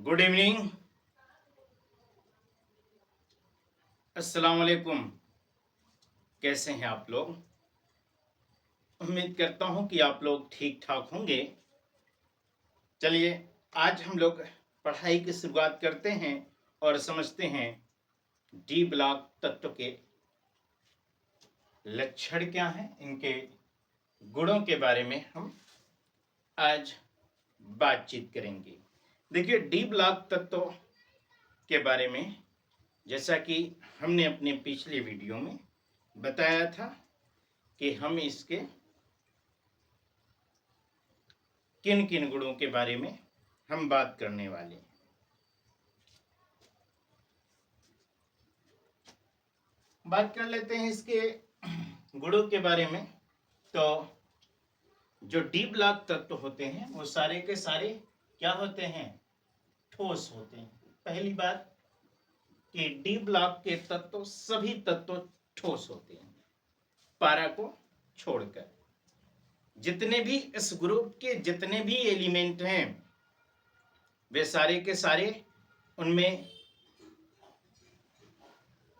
Good evening. अस्सलाम वालेकुम। कैसे हैं आप लोग? उम्मीद करता हूं कि आप लोग ठीक ठाक होंगे। चलिए आज हम लोग पढ़ाई की शुरुआत करते हैं और समझते हैं डी ब्लॉक तत्व के लक्षण क्या हैं, इनके गुणों के बारे में हम आज बातचीत करेंगे। देखिए, डी ब्लॉक तत्व के बारे में जैसा कि हमने अपने पिछले वीडियो में बताया था कि हम इसके किन किन गुणों के बारे में हम बात करने वाले हैं। बात कर लेते हैं इसके गुणों के बारे में। तो जो डी ब्लॉक तत्व होते हैं वो सारे के सारे क्या होते हैं? ठोस होते हैं। पहली बात कि डी ब्लॉक के तत्व सभी तत्व ठोस होते हैं, पारा को छोड़कर। जितने भी इस ग्रुप के जितने भी एलिमेंट हैं वे सारे के सारे उनमें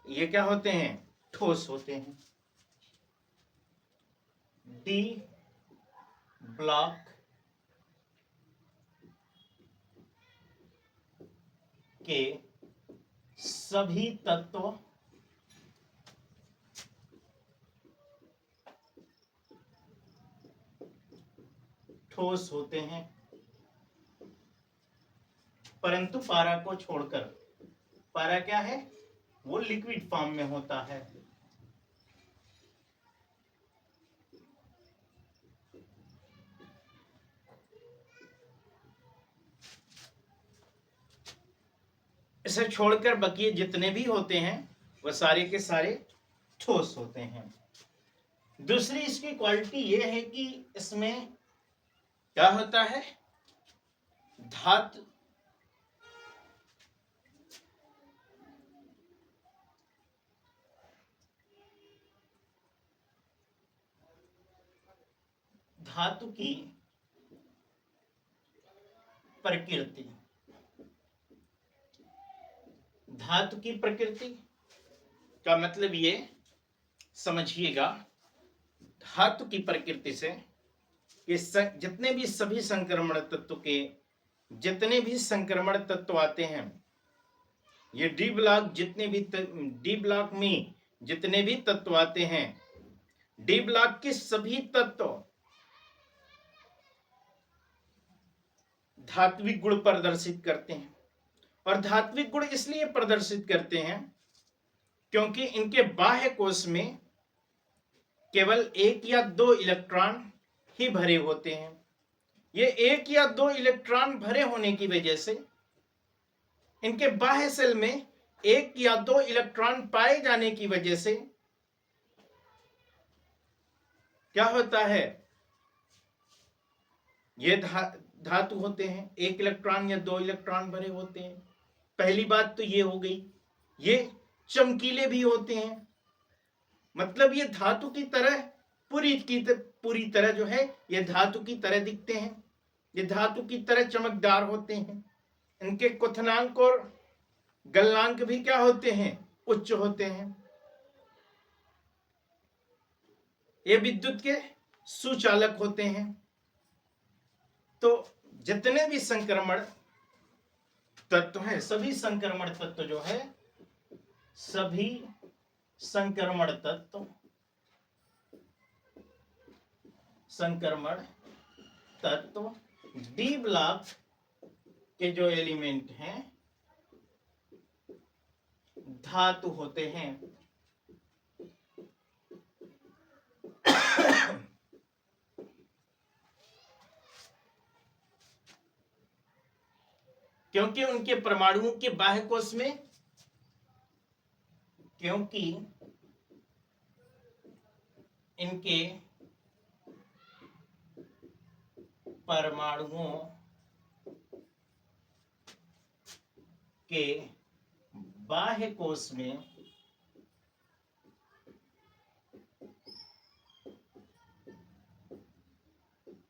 ये क्या होते हैं? ठोस होते हैं। डी ब्लॉक के सभी तत्व ठोस होते हैं, परंतु पारा को छोड़कर। पारा क्या है? वो लिक्विड फॉर्म में होता है। इसे छोड़कर बाकी जितने भी होते हैं वह सारे के सारे ठोस होते हैं। दूसरी इसकी क्वालिटी यह है कि इसमें क्या होता है? धातु धातु की प्रकृति। धातु की प्रकृति का मतलब ये समझिएगा, धातु की प्रकृति से कि जितने भी सभी संक्रमण तत्व के जितने भी संक्रमण तत्व आते हैं, ये डी ब्लॉक जितने भी डी ब्लॉक में जितने भी तत्व आते हैं, डी ब्लॉक के सभी तत्व धात्विक गुण प्रदर्शित करते हैं। और धात्विक गुण इसलिए प्रदर्शित करते हैं क्योंकि इनके बाह्य कोश में केवल एक या दो इलेक्ट्रॉन ही भरे होते हैं। ये एक या दो इलेक्ट्रॉन भरे होने की वजह से इनके बाह्य सेल में एक या दो इलेक्ट्रॉन पाए जाने की वजह से क्या होता है? ये धातु होते हैं, एक इलेक्ट्रॉन या दो इलेक्ट्रॉन भरे होते हैं। पहली बात तो ये हो गई। ये चमकीले भी होते हैं, मतलब ये धातु की तरह पूरी तरह जो है ये धातु की तरह दिखते हैं। ये धातु की तरह चमकदार होते हैं। इनके क्वथनांक और गलनांक भी क्या होते हैं? उच्च होते हैं। ये विद्युत के सुचालक होते हैं। तो जितने भी संक्रमण तत्व हैं, सभी संक्रमण तत्व जो है, सभी संक्रमण तत्व डी ब्लॉक के जो एलिमेंट हैं धातु होते हैं। क्योंकि उनके परमाणुओं के बाह्य कोश में इनके परमाणुओं के बाह्य कोश में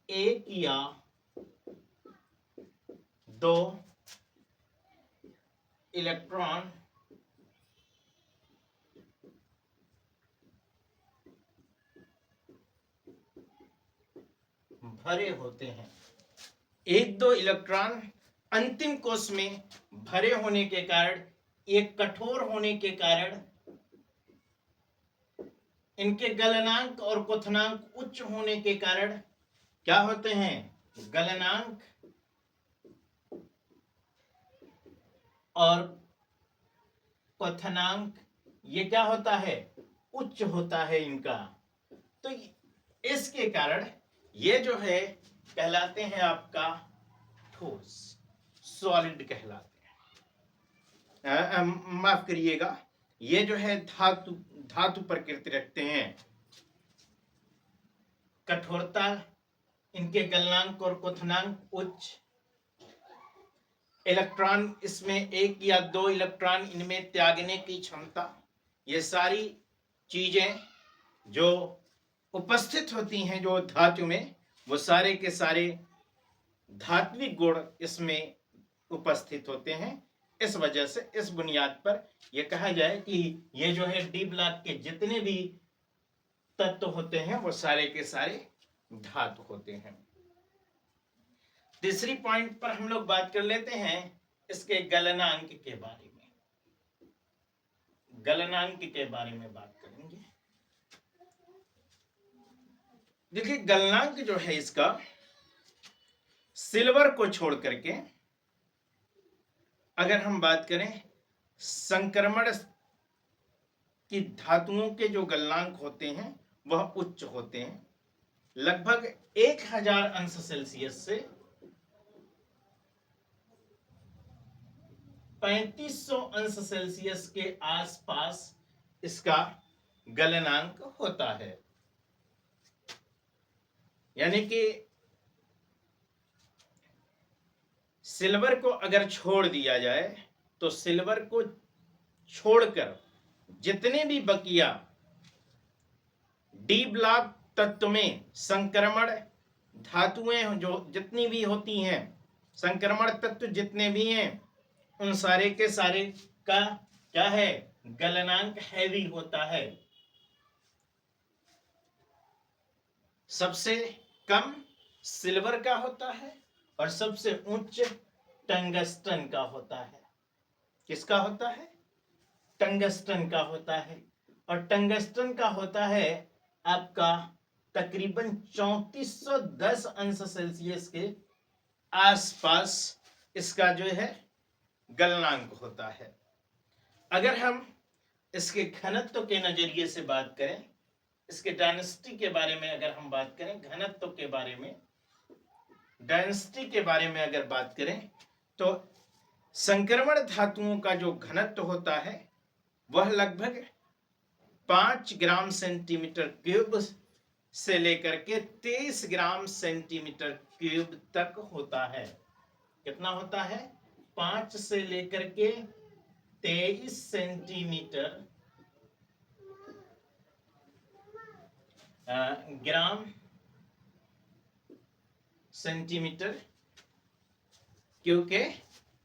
एक या दो इलेक्ट्रॉन भरे होते हैं। एक दो इलेक्ट्रॉन अंतिम कोश में भरे होने के कारण, एक कठोर होने के कारण, इनके गलनांक और क्वथनांक उच्च होने के कारण क्या होते हैं? गलनांक और क्वथनांक ये क्या होता है? उच्च होता है इनका। तो इसके कारण ये जो है कहलाते हैं आपका ठोस, सॉलिड कहलाते हैं। माफ करिएगा, ये जो है धातु प्रकृति रखते हैं। कठोरता, इनके गलनांक और क्वथनांक उच्च, इलेक्ट्रॉन इसमें एक या दो इलेक्ट्रॉन इनमें त्यागने की क्षमता, ये सारी चीजें जो उपस्थित होती हैं जो धातु में, वो सारे के सारे धात्विक गुण इसमें उपस्थित होते हैं। इस वजह से इस बुनियाद पर यह कहा जाए कि ये जो है डी ब्लॉक के जितने भी तत्व होते हैं वो सारे के सारे धातु होते हैं। तीसरी पॉइंट पर हम लोग बात कर लेते हैं इसके गलनांक के बारे में। गलनांक के बारे में बात करेंगे। देखिए, गलनांक जो है इसका सिल्वर को छोड़ करके अगर हम बात करें, संक्रमण की धातुओं के जो गलनांक होते हैं वह उच्च होते हैं। लगभग 1000 अंश सेल्सियस से 3500 अंश सेल्सियस के आसपास इसका गलनांक होता है। यानी कि सिल्वर को अगर छोड़ दिया जाए तो सिल्वर को छोड़कर जितने भी बकिया डी ब्लॉक तत्व में संक्रमण धातुएं जो जितनी भी होती हैं, संक्रमण तत्व जितने भी हैं, उन सारे के सारे का क्या है? गलनांक हैवी होता है। सबसे कम सिल्वर का होता है और सबसे उच्च टंगस्टन का होता है। किसका होता है? टंगस्टन का होता है। और टंगस्टन का होता है आपका तकरीबन 3410 अंश सेल्सियस के आसपास इसका जो है गलनांक होता है। अगर हम इसके घनत्व के नजरिए से बात करें, इसके डेंसिटी के बारे में अगर हम बात करें, घनत्व के बारे में, डेंसिटी के बारे में अगर बात करें, तो संक्रमण धातुओं का जो घनत्व होता है वह लगभग 5 ग्राम सेंटीमीटर क्यूब से लेकर के 23 ग्राम सेंटीमीटर क्यूब तक होता है। कितना होता है? 5 से लेकर के 23 सेंटीमीटर ग्राम सेंटीमीटर क्यूब के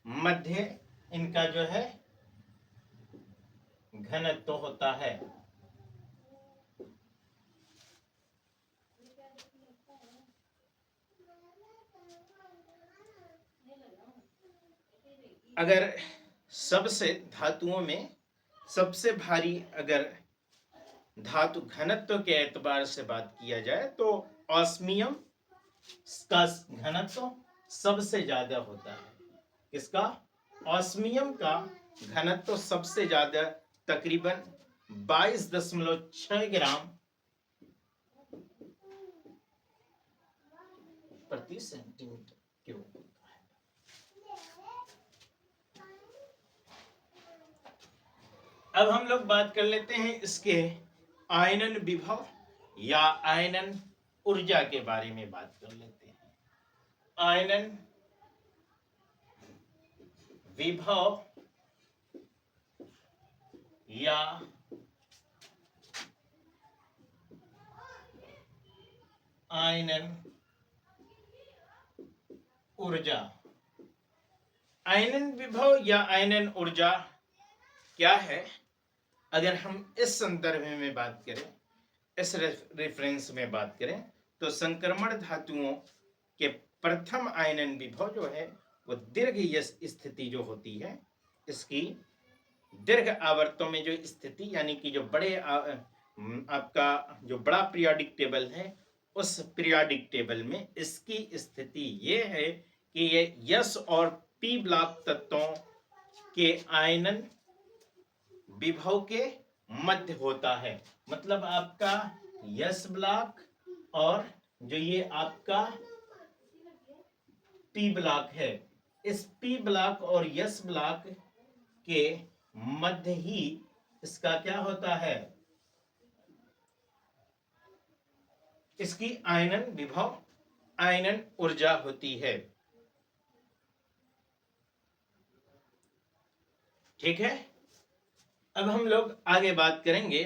मध्य इनका जो है घनत्व होता है। अगर सबसे धातुओं में सबसे भारी अगर धातु घनत्व के एतबार से बात किया जाए तो ऑस्मियम का घनत्व सबसे ज्यादा होता है। किसका? ऑस्मियम का घनत्व सबसे ज्यादा, तकरीबन 22.6 ग्राम प्रति सेंटीमीटर क्यूब होता है। अब हम लोग बात कर लेते हैं इसके आयनन विभव या आयनन ऊर्जा के बारे में बात कर लेते हैं। आयनन विभव या आयनन ऊर्जा। आयनन विभव या आयनन ऊर्जा क्या है, अगर हम इस संदर्भ में बात करें, इस रेफरेंस में बात करें, तो संक्रमण धातुओं के प्रथम आयनन विभव जो है वो दीर्घ यश स्थिति जो होती है, इसकी दीर्घ आवर्तों में जो स्थिति, यानी कि जो बड़े आपका जो बड़ा पीरियोडिक टेबल है, उस पीरियोडिक टेबल में इसकी स्थिति ये है कि ये यस और पी ब्लॉक तत्वों के आयनन विभव के मध्य होता है। मतलब आपका यस ब्लॉक और जो ये आपका पी ब्लॉक है, इस पी ब्लॉक और यस ब्लॉक के मध्य ही इसका क्या होता है, इसकी आयनन विभव, आयनन ऊर्जा होती है। ठीक है, अब हम लोग आगे बात करेंगे,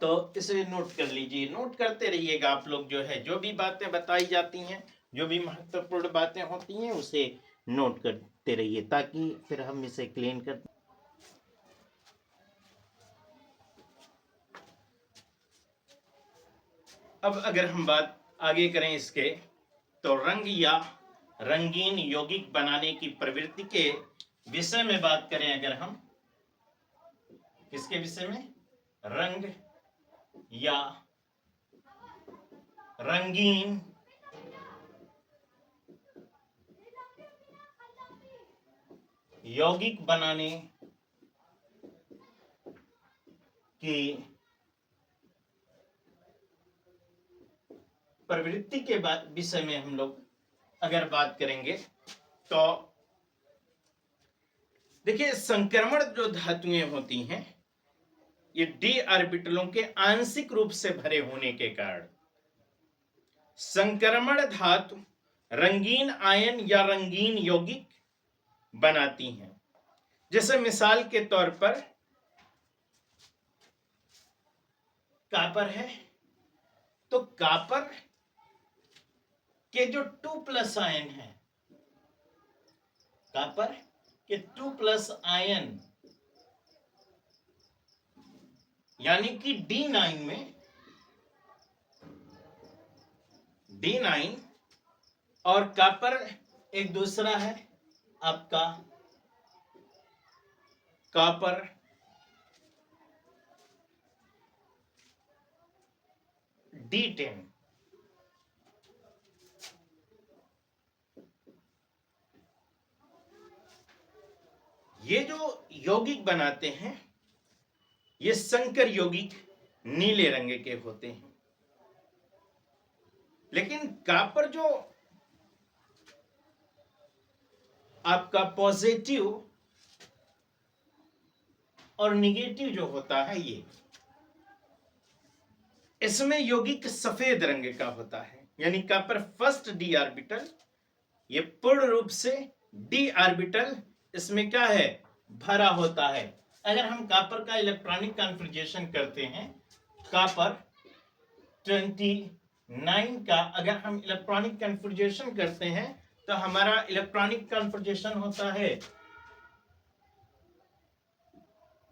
तो इसे नोट कर लीजिए, नोट करते रहिएगा आप लोग। जो है जो भी बातें बताई जाती हैं, जो भी महत्वपूर्ण बातें होती हैं, उसे नोट करते रहिए ताकि फिर हम इसे क्लीन कर। अब अगर हम बात आगे करें इसके, तो रंग या रंगीन यौगिक बनाने की प्रवृत्ति के विषय में बात करें, अगर हम किसके विषय में, रंग या रंगीन यौगिक बनाने की प्रवृत्ति के विषय में हम लोग अगर बात करेंगे, तो देखिए संक्रमण जो धातुएं होती हैं, ये डी ऑर्बिटलों के आंशिक रूप से भरे होने के कारण संक्रमण धातु रंगीन आयन या रंगीन यौगिक बनाती हैं। जैसे मिसाल के तौर पर कॉपर है, तो कॉपर के जो 2+ आयन है, कॉपर के 2+ आयन यानी कि D9 में D9 और कॉपर एक दूसरा है आपका कॉपर D10। ये जो यौगिक बनाते हैं, ये संकर यौगिक नीले रंग के होते हैं, लेकिन कॉपर जो आपका पॉजिटिव और निगेटिव जो होता है, ये इसमें यौगिक सफेद रंग का होता है, यानी कॉपर फर्स्ट डी ऑर्बिटल, ये पूर्ण रूप से डी ऑर्बिटल इसमें क्या है, भरा होता है। अगर हम कॉपर का इलेक्ट्रॉनिक कॉन्फ़िगरेशन करते हैं, कॉपर 29 का अगर हम इलेक्ट्रॉनिक कॉन्फ़िगरेशन करते हैं, तो हमारा इलेक्ट्रॉनिक कॉन्फ़िगरेशन होता है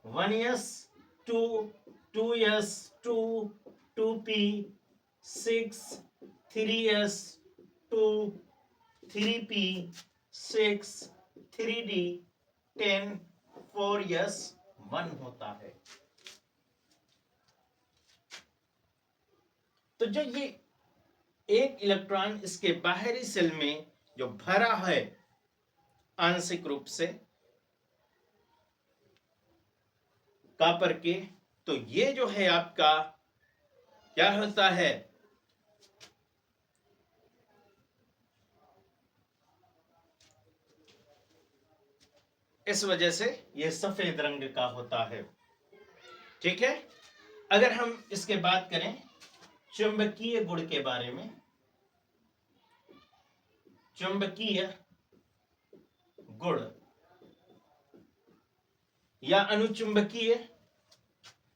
1s 2 2s 2 2p 6 3s 2 3p 6 3d 10 4s 1 होता है। तो जो ये एक इलेक्ट्रॉन इसके बाहरी सेल में जो भरा है आंशिक रूप से कॉपर के, तो ये जो है आपका क्या होता है, इस वजह से ये सफेद रंग का होता है। ठीक है, अगर हम इसके बात करें चुंबकीय गुण के बारे में, चुंबकीय गुण या अनुचुंबकीय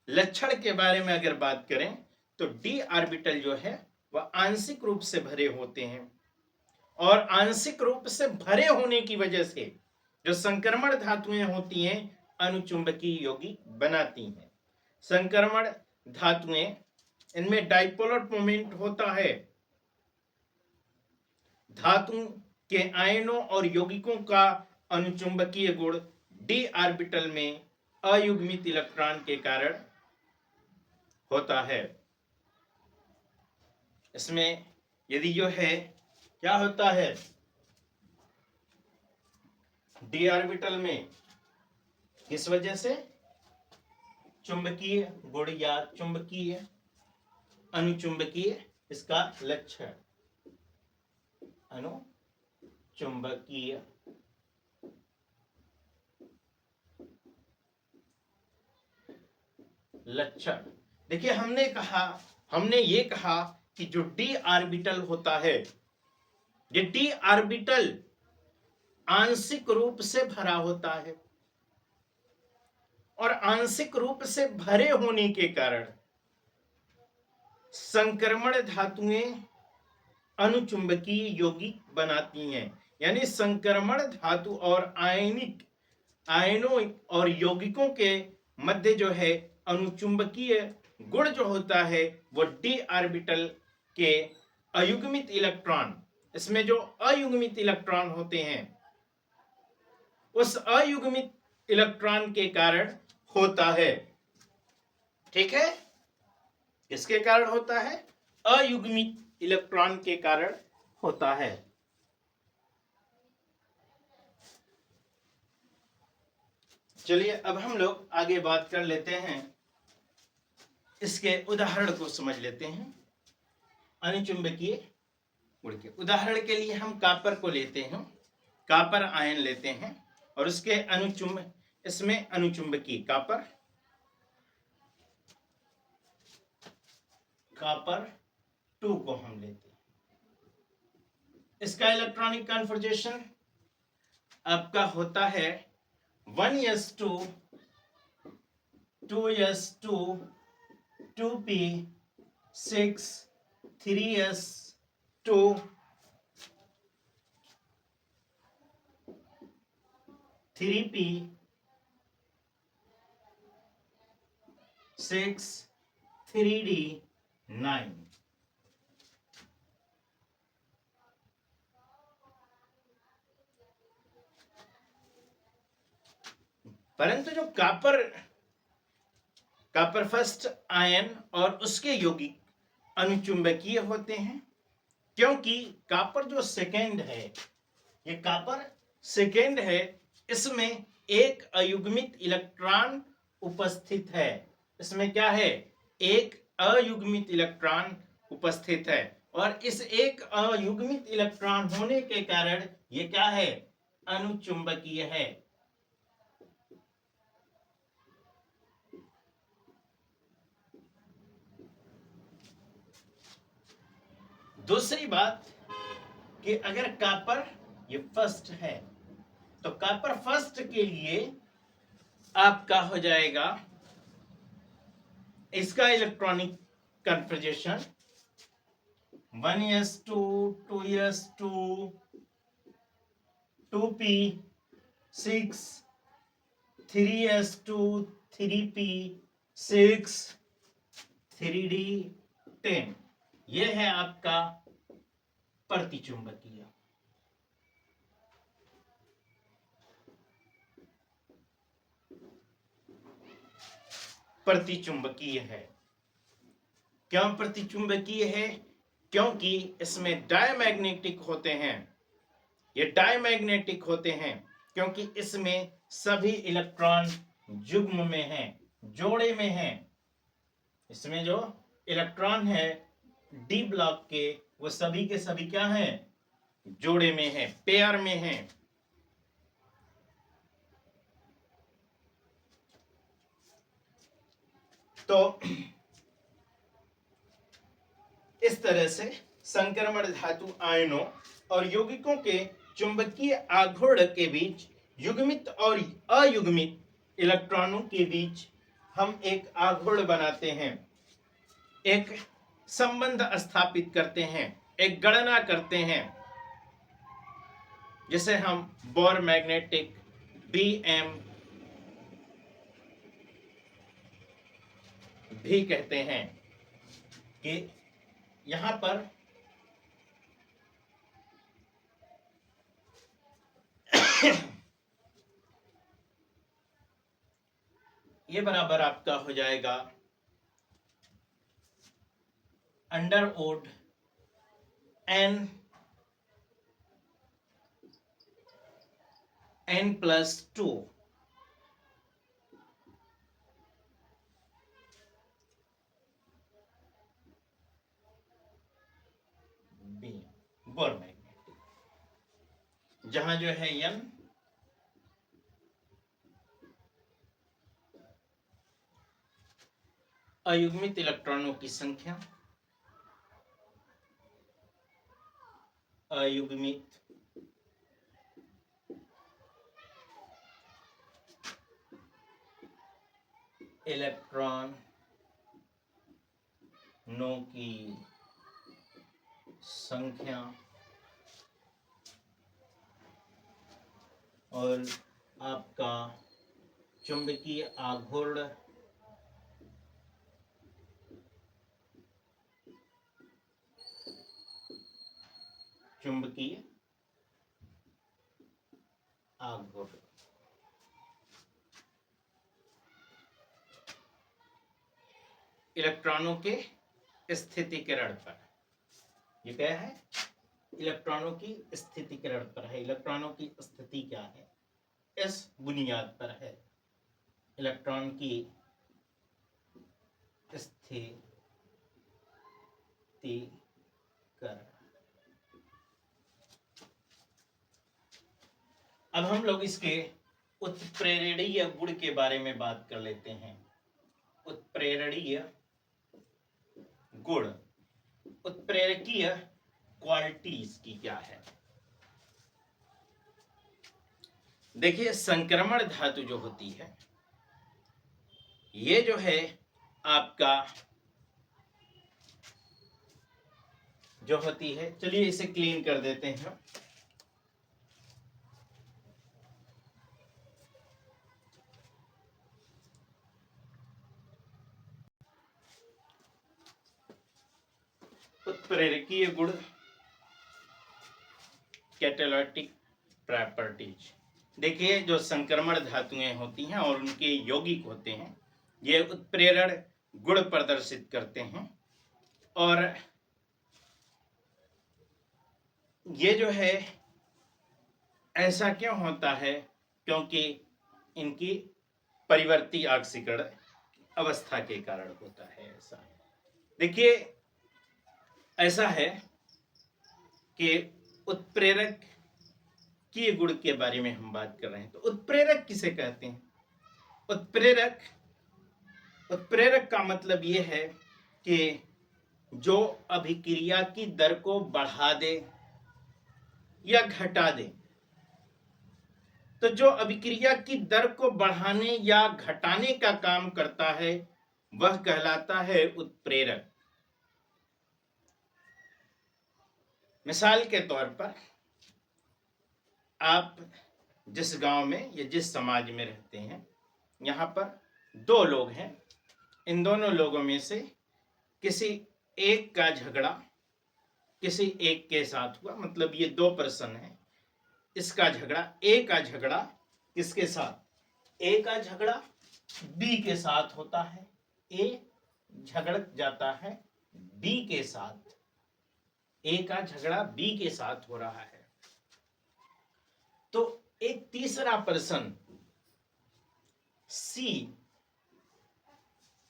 लक्षण के बारे में अगर बात करें, तो डी ऑर्बिटल जो है वह आंशिक रूप से भरे होते हैं। और आंशिक रूप से भरे होने की वजह से जो संक्रमण धातुएं होती हैं अनुचुंबकीय यौगिक बनाती हैं। संक्रमण धातुएं, इनमें डाइपोलर मोमेंट होता है। धातु के आयनों और यौगिकों का अनुचुंबकीय गुण डी ऑर्बिटल में अयुग्मित इलेक्ट्रॉन के कारण होता है। इसमें यदि जो है क्या होता है, डी ऑर्बिटल में किस वजह से चुंबकीय गुण या चुंबकीय अनुचुंबकीय इसका लक्षण अनुचुंबकीय लक्षण। देखिए हमने ये कहा कि जो डी ऑर्बिटल होता है, ये डी ऑर्बिटल आंशिक रूप से भरा होता है और आंशिक रूप से भरे होने के कारण संक्रमण धातुएं अनुचुंबकीय यौगिक बनाती हैं। यानी संक्रमण धातु और आयनों और यौगिकों के मध्य जो है अनुचुंबकीय गुण जो होता है वो डी ऑर्बिटल के अयुग्मित इलेक्ट्रॉन, इसमें जो अयुग्मित इलेक्ट्रॉन होते हैं उस अयुग्मित इलेक्ट्रॉन के कारण होता है। ठीक है, किसके कारण होता है? अयुग्मित इलेक्ट्रॉन के कारण होता है। चलिए अब हम लोग आगे बात कर लेते हैं, इसके उदाहरण को समझ लेते हैं। अनुचुंबकीय गुण के उदाहरण के लिए हम कॉपर को लेते हैं, कॉपर आयन लेते हैं और उसके इसमें अनुचुंबकीय कॉपर 2 को हम लेते हैं। इसका इलेक्ट्रॉनिक कन्फर्मेशन आपका होता है 1s2 2s2 2p 6 3s2 3p 6 3d 9। परंतु जो कॉपर फर्स्ट आयन और उसके यौगिक अनुचुंबकीय होते हैं, क्योंकि कॉपर जो सेकेंड है, ये कॉपर सेकेंड है, इसमें एक अयुग्मित इलेक्ट्रॉन उपस्थित है। इसमें क्या है? एक अयुग्मित इलेक्ट्रॉन उपस्थित है और इस एक अयुग्मित इलेक्ट्रॉन होने के कारण ये क्या है? अनुचुंबकीय है। दूसरी बात कि अगर कॉपर ये फर्स्ट है तो कॉपर फर्स्ट के लिए आपका हो जाएगा इसका electronic conformation 1s2 2s2 2p 6 3s2 3p 6 3d 10। यह है आपका प्रतिचुंबकीय। प्रतिचुंबकीय है। क्यों प्रतिचुंबकीय है? क्योंकि इसमें डायमैग्नेटिक होते हैं। ये डायमैग्नेटिक होते हैं क्योंकि इसमें सभी इलेक्ट्रॉन युग्म में हैं, जोड़े में हैं। इसमें जो इलेक्ट्रॉन है डी ब्लॉक के, वो सभी के सभी क्या हैं? जोड़े में हैं, पेयर में हैं। तो इस तरह से संक्रमण धातु आयनों और यौगिकों के चुंबकीय आघूर्ण के बीच युग्मित और अयुग्मित इलेक्ट्रॉनों के बीच हम एक आघूर्ण बनाते हैं, एक संबंध स्थापित करते हैं, एक गणना करते हैं। जिसे हम बोर मैग्नेटिक BM भी कहते हैं, कि यहां पर ये बराबर आपका हो जाएगा √n n+2 B bore magnetic, जहां जो है n अयुग्मित इलेक्ट्रॉनों की संख्या, अयुग्मित इलेक्ट्रॉनों की संख्या और आपका चुंबकीय आघूर्ण इलेक्ट्रॉनों के स्थितिकरण पर, ये क्या है? इलेक्ट्रॉनों की स्थितिकरण पर है। इलेक्ट्रॉनों की स्थिति क्या है, इस बुनियाद पर है इलेक्ट्रॉन की स्थितिकरण। अब हम लोग इसके उत्प्रेरणीय गुण के बारे में बात कर लेते हैं। उत्प्रेरणीय गुण, उत्प्रेरकीय क्वालिटीज की क्या है? देखिए, संक्रमण धातु जो होती है, ये जो है आपका जो होती है, चलिए इसे क्लीन कर देते हैं। उत्प्रेरकीय गुण, कैटालिटिक प्रॉपर्टीज। देखिए, जो संक्रमण धातुएं होती हैं और उनके यौगिक होते हैं, ये उत्प्रेरण गुण प्रदर्शित करते हैं। और ये जो है ऐसा क्यों होता है? क्योंकि इनकी परिवर्ती ऑक्सीकरण अवस्था के कारण होता है। ऐसा देखिए, ऐसा है कि उत्प्रेरक की गुण के बारे में हम बात कर रहे हैं। तो उत्प्रेरक किसे कहते हैं? उत्प्रेरक का मतलब यह है कि जो अभिक्रिया की दर को बढ़ा दे या घटा दे। तो जो अभिक्रिया की दर को बढ़ाने या घटाने का काम करता है, वह कहलाता है उत्प्रेरक। मिसाल के तौर पर, आप जिस गांव में या जिस समाज में रहते हैं, यहाँ पर दो लोग हैं। इन दोनों लोगों में से किसी एक का झगड़ा किसी एक के साथ हुआ, मतलब ये दो पर्सन है। इसका झगड़ा, ए का झगड़ा किसके साथ? ए का झगड़ा बी के साथ होता है। ए झगड़ जाता है बी के साथ। ए का झगड़ा बी के साथ हो रहा है। तो एक तीसरा पर्सन सी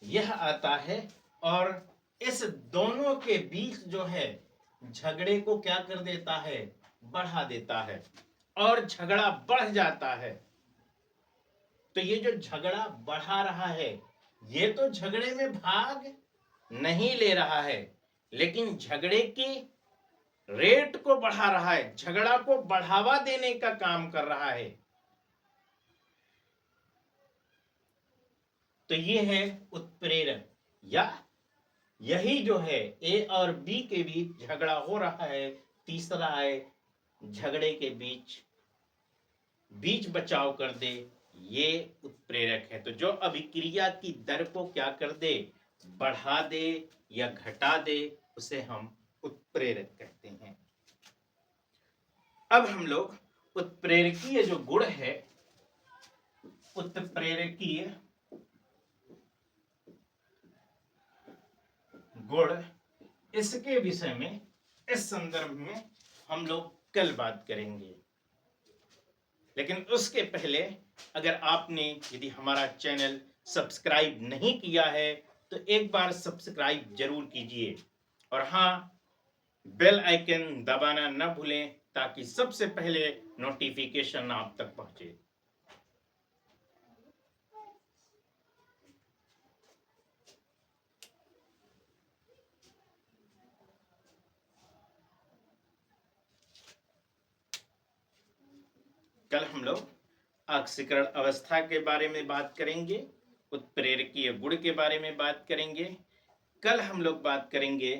यह आता है और इस दोनों के बीच जो है झगड़े को क्या कर देता है? बढ़ा देता है और झगड़ा बढ़ जाता है। तो ये जो झगड़ा बढ़ा रहा है, ये तो झगड़े में भाग नहीं ले रहा है, लेकिन झगड़े की रेट को बढ़ा रहा है, झगड़ा को बढ़ावा देने का काम कर रहा है। तो ये है उत्प्रेरक, या यही जो है ए और बी के बीच झगड़ा हो रहा है, तीसरा है झगड़े के बीच बीज बचाव कर दे, ये उत्प्रेरक है। तो जो अभिक्रिया की दर को क्या कर दे, बढ़ा दे या घटा दे, उसे हम उत्प्रेरक कहते हैं। अब हम लोग उत्प्रेरकीय जो गुण है, उत्प्रेरकीय गुण, इसके विषय में इस संदर्भ में हम लोग कल बात करेंगे। लेकिन उसके पहले अगर आपने यदि हमारा चैनल सब्सक्राइब नहीं किया है तो एक बार सब्सक्राइब जरूर कीजिए, और हाँ, बेल आइकन दबाना न भूलें ताकि सबसे पहले नोटिफिकेशन आप तक पहुंचे। कल हम लोग ऑक्सीकरण अवस्था के बारे में बात करेंगे, उत्प्रेरकीय गुण के बारे में बात करेंगे। कल हम लोग बात करेंगे